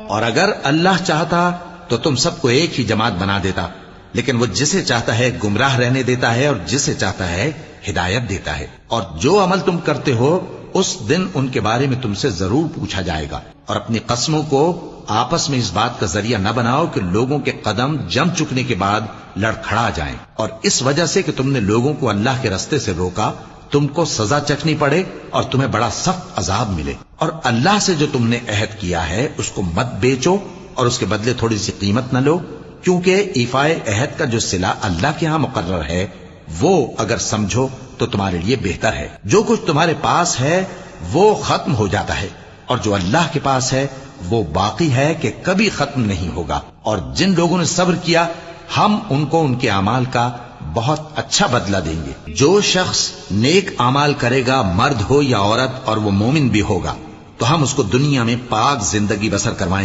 اور اگر اللہ چاہتا تو تم سب کو ایک ہی جماعت بنا دیتا، لیکن وہ جسے چاہتا ہے گمراہ رہنے دیتا ہے اور جسے چاہتا ہے ہدایت دیتا ہے۔ اور جو عمل تم کرتے ہو اس دن ان کے بارے میں تم سے ضرور پوچھا جائے گا۔ اور اپنی قسموں کو آپس میں اس بات کا ذریعہ نہ بناؤ کہ لوگوں کے قدم جم چکنے کے بعد لڑکھڑا جائیں، اور اس وجہ سے کہ تم نے لوگوں کو اللہ کے رستے سے روکا تم کو سزا چکھنی پڑے اور تمہیں بڑا سخت عذاب ملے۔ اور اللہ سے جو تم نے عہد کیا ہے اس کو مت بیچو اور اس کے بدلے تھوڑی سی قیمت نہ لو، کیونکہ ایفائے عہد کا جو صلہ اللہ کے ہاں مقرر ہے وہ اگر سمجھو تو تمہارے لیے بہتر ہے۔ جو کچھ تمہارے پاس ہے وہ ختم ہو جاتا ہے، اور جو اللہ کے پاس ہے وہ باقی ہے کہ کبھی ختم نہیں ہوگا۔ اور جن لوگوں نے صبر کیا ہم ان کو ان کے اعمال کا بہت اچھا بدلہ دیں گے۔ جو شخص نیک اعمال کرے گا، مرد ہو یا عورت، اور وہ مومن بھی ہوگا، تو ہم اس کو دنیا میں پاک زندگی بسر کروائیں گے